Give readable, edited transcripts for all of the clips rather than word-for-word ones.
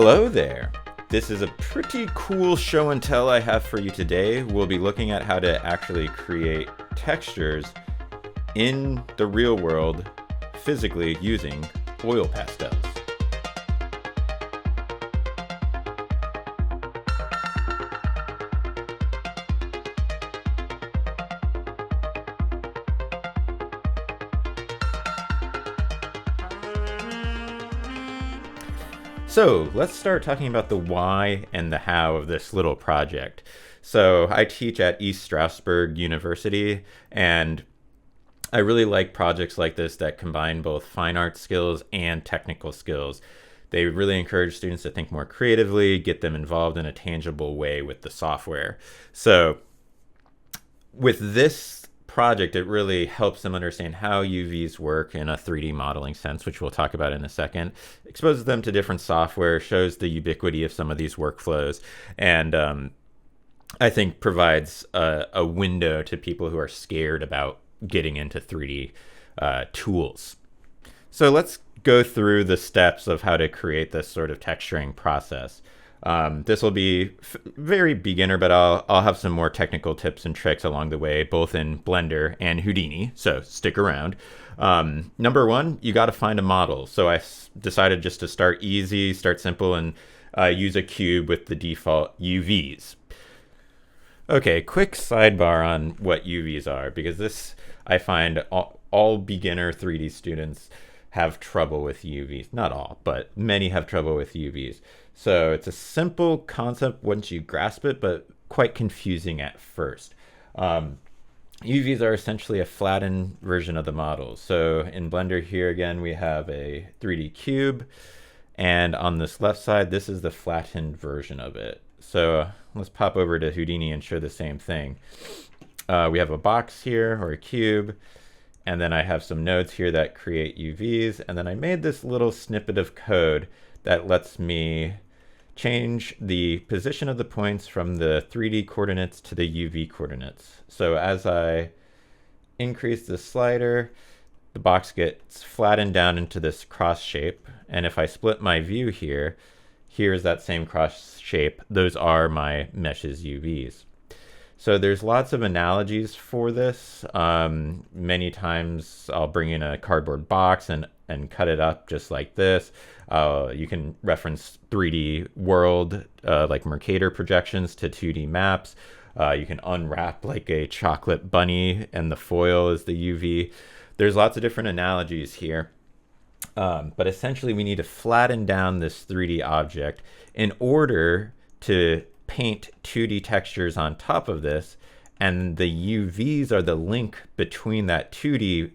Hello there. This is a pretty cool show and tell I have for you today. We'll be looking at how to actually create textures in the real world physically using oil pastels. So let's start talking about the why and the how of this little project. So I teach at East Stroudsburg University, and I really like projects like this that combine both fine art skills and technical skills. They really encourage students to think more creatively, get them involved in a tangible way with the software. So with this project, it really helps them understand how UVs work in a 3D modeling sense, which we'll talk about in a second, exposes them to different software, shows the ubiquity of some of these workflows, and I think provides a window to people who are scared about getting into 3D tools. So let's go through the steps of how to create this sort of texturing process. This will be very beginner, but I'll have some more technical tips and tricks along the way, both in Blender and Houdini, so stick around. Number one, you got to find a model. So I decided just to start easy, start simple, and use a cube with the default UVs. Okay, quick sidebar on what UVs are, because this, I find all beginner 3D students have trouble with UVs. Not all, but many have trouble with UVs. So it's a simple concept once you grasp it, but quite confusing at first. UVs are essentially a flattened version of the model. So in Blender here again, we have a 3D cube, and on this left side, this is the flattened version of it. So let's pop over to Houdini and show the same thing. We have a box here, or a cube, and then I have some nodes here that create UVs, and then I made this little snippet of code that lets me change the position of the points from the 3D coordinates to the UV coordinates. So as I increase the slider, the box gets flattened down into this cross shape. And if I split my view here, here's that same cross shape. Those are my meshes UVs. So there's lots of analogies for this. Many times I'll bring in a cardboard box and cut it up just like this. You can reference 3D world, like Mercator projections, to 2D maps. You can unwrap like a chocolate bunny and the foil is the UV. There's lots of different analogies here. But essentially we need to flatten down this 3D object in order to paint 2D textures on top of this, and the UVs are the link between that 2D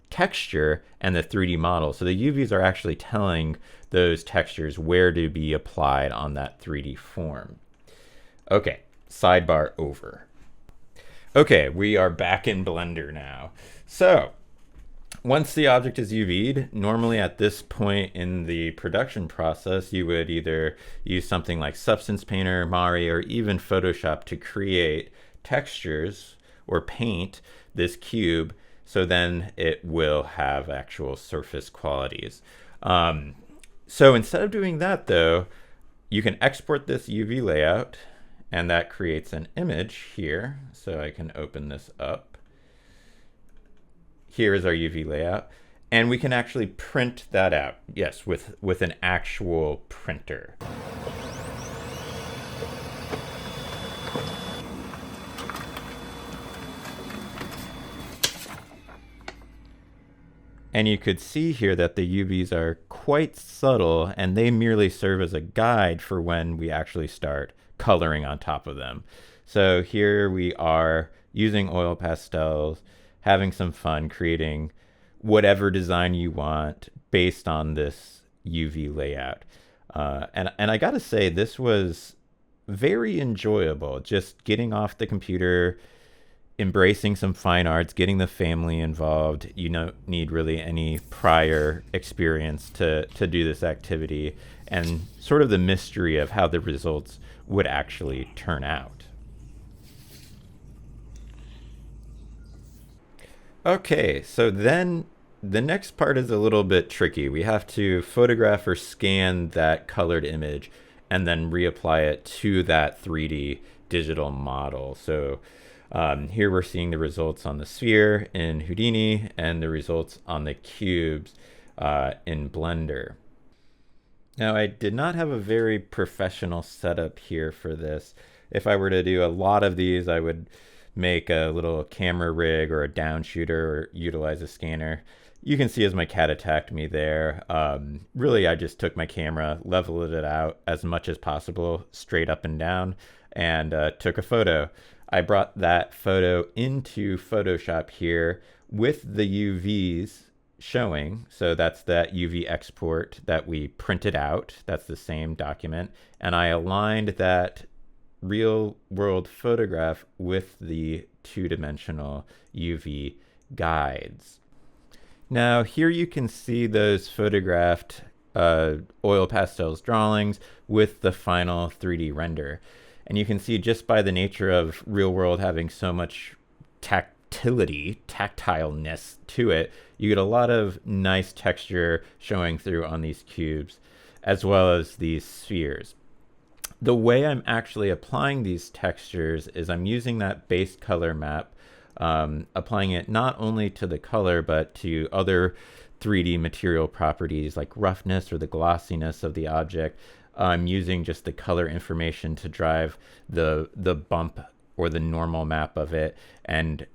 texture and the 3D model. So the UVs are actually telling those textures where to be applied on that 3D form. Okay, sidebar over. Okay, we are back in Blender now. So once the object is UV'd, normally at this point in the production process, you would either use something like Substance Painter, Mari, or even Photoshop to create textures or paint this cube, so then it will have actual surface qualities. So instead of doing that though, you can export this UV layout, and that creates an image here. So I can open this up. Here is our UV layout, and we can actually print that out, yes, with an actual printer. And you could see here that the UVs are quite subtle, and they merely serve as a guide for when we actually start coloring on top of them. So here we are using oil pastels, having some fun, creating whatever design you want based on this UV layout. And I gotta say, this was very enjoyable, just getting off the computer, embracing some fine arts, getting the family involved. You don't need really any prior experience to do this activity, and sort of the mystery of how the results would actually turn out. Okay, so then the next part is a little bit tricky. We have to photograph or scan that colored image and then reapply it to that 3D digital model. So here we're seeing the results on the sphere in Houdini and the results on the cubes in Blender. Now, I did not have a very professional setup here for this. If I were to do a lot of these, I would make a little camera rig or a down shooter or utilize a scanner. You can see as my cat attacked me there. Really, I just took my camera, leveled it out as much as possible, straight up and down, and took a photo. I brought that photo into Photoshop here with the UVs showing. So that's that UV export that we printed out. That's the same document. And I aligned that real world photograph with the two-dimensional UV guides. Now here you can see those photographed oil pastels drawings with the final 3D render. And you can see just by the nature of real world having so much tactileness to it, you get a lot of nice texture showing through on these cubes as well as these spheres. The way I'm actually applying these textures is I'm using that base color map, applying it not only to the color but to other 3D material properties like roughness or the glossiness of the object. I'm using just the color information to drive the bump or the normal map of it, and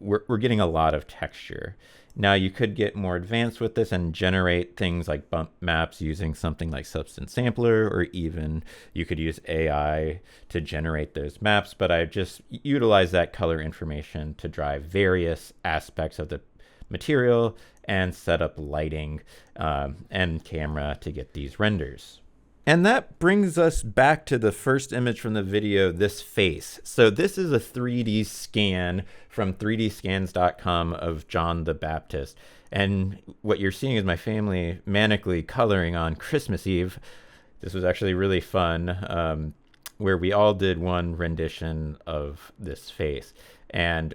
we're getting a lot of texture. Now you could get more advanced with this and generate things like bump maps using something like Substance Sampler, or even you could use AI to generate those maps, but I just utilize that color information to drive various aspects of the material and set up lighting and camera to get these renders. And that brings us back to the first image from the video, this face. So this is a 3D scan from 3dscans.com of John the Baptist. And what you're seeing is my family manically coloring on Christmas Eve. This was actually really fun, where we all did one rendition of this face. And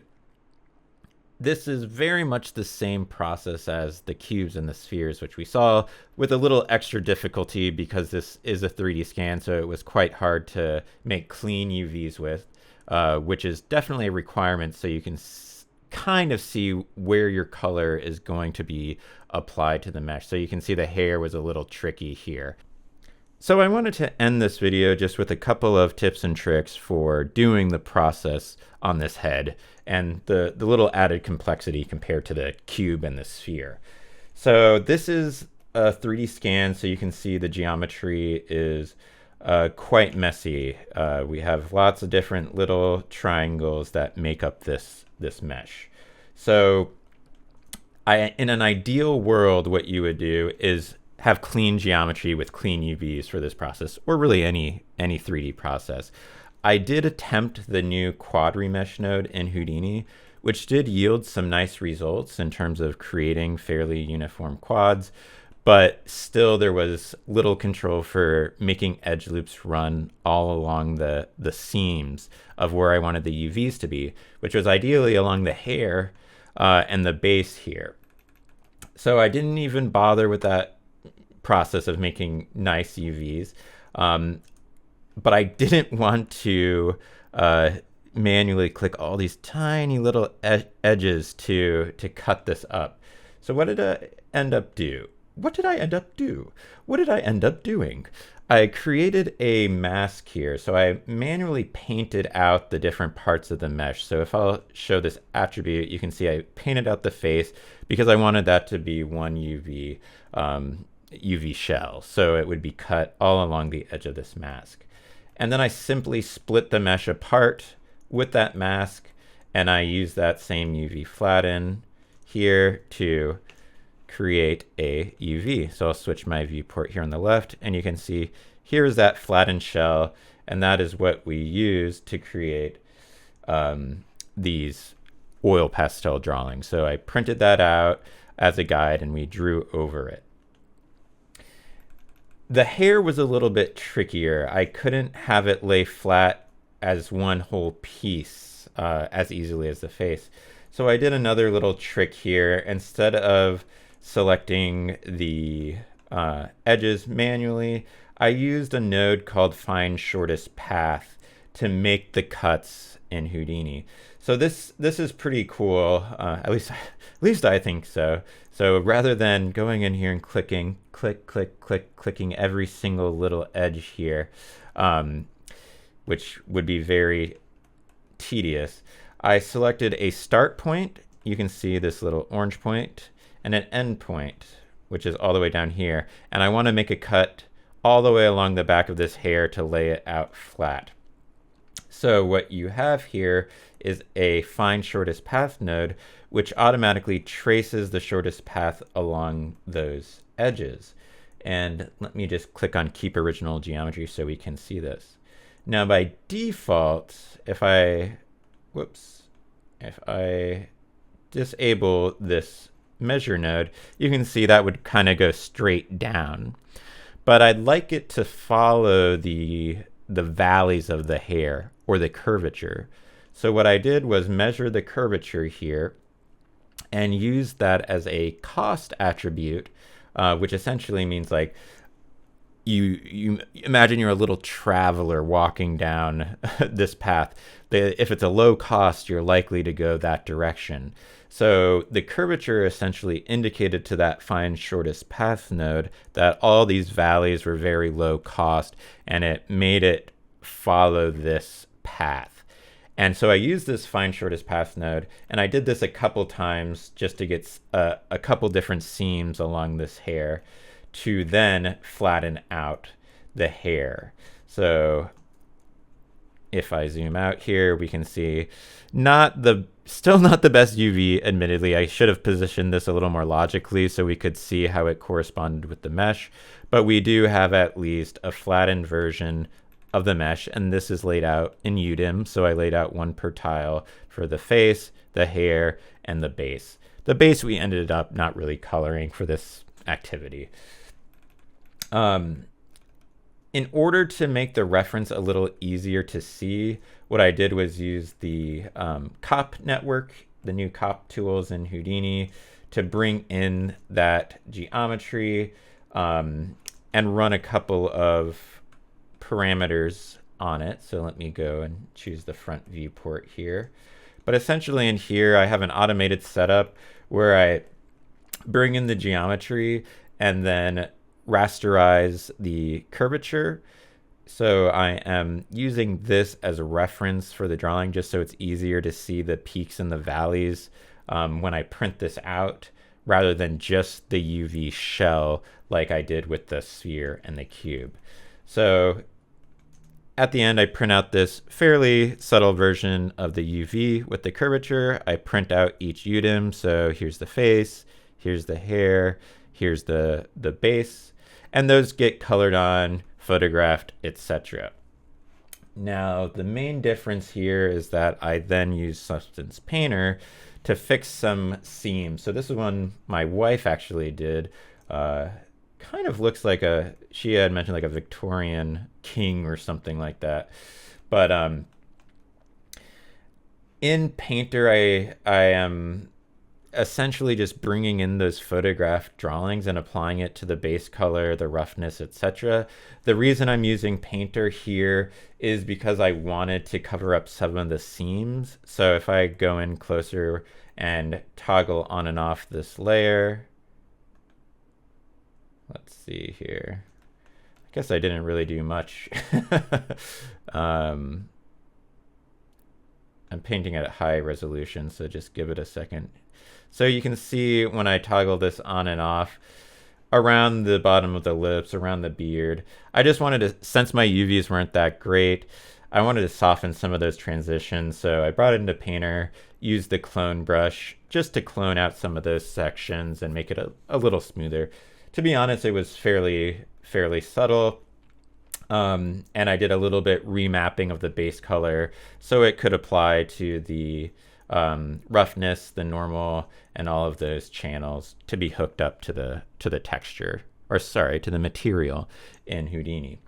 this is very much the same process as the cubes and the spheres, which we saw, with a little extra difficulty because this is a 3D scan, so it was quite hard to make clean UVs with, which is definitely a requirement so you can kind of see where your color is going to be applied to the mesh. So you can see the hair was a little tricky here. So I wanted to end this video just with a couple of tips and tricks for doing the process on this head and the little added complexity compared to the cube and the sphere. So this is a 3D scan, so you can see the geometry is quite messy. We have lots of different little triangles that make up this mesh. So in an ideal world, what you would do is have clean geometry with clean UVs for this process, or really any 3D process. I did attempt the new quad remesh node in Houdini, which did yield some nice results in terms of creating fairly uniform quads, but still there was little control for making edge loops run all along the seams of where I wanted the UVs to be, which was ideally along the hair and the base here. So I didn't even bother with that process of making nice UVs, but I didn't want to manually click all these tiny little edges to cut this up. So what did I end up do? What did I end up doing? I created a mask here. So I manually painted out the different parts of the mesh. So if I'll show this attribute, you can see I painted out the face because I wanted that to be one UV shell. So it would be cut all along the edge of this mask. And then I simply split the mesh apart with that mask, and I use that same UV flatten here to create a UV. So I'll switch my viewport here on the left, and you can see here's that flattened shell, and that is what we use to create these oil pastel drawings. So I printed that out as a guide, and we drew over it. The hair was a little bit trickier. I couldn't have it lay flat as one whole piece as easily as the face. So I did another little trick here. Instead of selecting the edges manually, I used a node called find shortest path to make the cuts in Houdini. So this is pretty cool. At least I think so. So rather than going in here and clicking, clicking every single little edge here, which would be very tedious, I selected a start point. You can see this little orange point, and an end point, which is all the way down here. And I want to make a cut all the way along the back of this hair to lay it out flat. So what you have here is a find shortest path node, which automatically traces the shortest path along those edges. And let me just click on keep original geometry so we can see this. Now by default, if I disable this measure node, you can see that would kind of go straight down. But I'd like it to follow the valleys of the hair, or the curvature. So what I did was measure the curvature here and use that as a cost attribute, which essentially means like you imagine you're a little traveler walking down this path. If it's a low cost, you're likely to go that direction. So the curvature essentially indicated to that find shortest path node that all these valleys were very low cost, and it made it follow this path. And so I used this find shortest path node, and I did this a couple times just to get a couple different seams along this hair to then flatten out the hair. So if I zoom out here, we can see still not the best UV, admittedly. I should have positioned this a little more logically so we could see how it corresponded with the mesh, but we do have at least a flattened version of the mesh, and this is laid out in UDIM, so I laid out one per tile for the face, the hair, and the base. The base we ended up not really coloring for this activity. In order to make the reference a little easier to see, what I did was use the COP network, the new COP tools in Houdini, to bring in that geometry and run a couple of parameters on it. So let me go and choose the front viewport here. But essentially in here, I have an automated setup where I bring in the geometry and then rasterize the curvature. So I am using this as a reference for the drawing just so it's easier to see the peaks and the valleys when I print this out, rather than just the UV shell like I did with the sphere and the cube. So at the end, I print out this fairly subtle version of the UV with the curvature. I print out each UDIM. So here's the face, here's the hair, here's the base, and those get colored on, photographed, etc. Now, the main difference here is that I then use Substance Painter to fix some seams. So this is one my wife actually did. Kind of looks like she had mentioned like a Victorian king or something like that. But in Painter, I am essentially just bringing in those photographed drawings and applying it to the base color, the roughness, etc. The reason I'm using Painter here is because I wanted to cover up some of the seams. So if I go in closer and toggle on and off this layer, let's see here. I guess I didn't really do much. I'm painting at a high resolution, so just give it a second. So you can see when I toggle this on and off, around the bottom of the lips, around the beard, I just wanted to, since my UVs weren't that great, I wanted to soften some of those transitions. So I brought it into Painter, used the clone brush just to clone out some of those sections and make it a little smoother. To be honest, it was fairly subtle. And I did a little bit remapping of the base color so it could apply to the roughness, the normal, and all of those channels to be hooked up to the texture, or sorry, to the material in Houdini.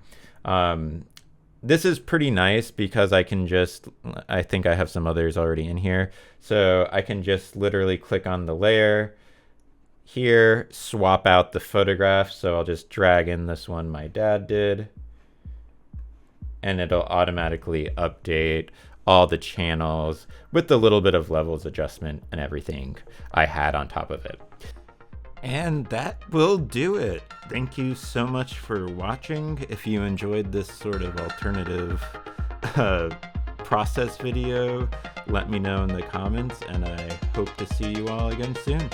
This is pretty nice because I think I have some others already in here. So I can just literally click on the layer here, swap out the photograph. So I'll just drag in this one my dad did, and it'll automatically update all the channels with the little bit of levels adjustment and everything I had on top of it. And that will do it. Thank you so much for watching. If you enjoyed this sort of alternative process video, let me know in the comments, and I hope to see you all again soon.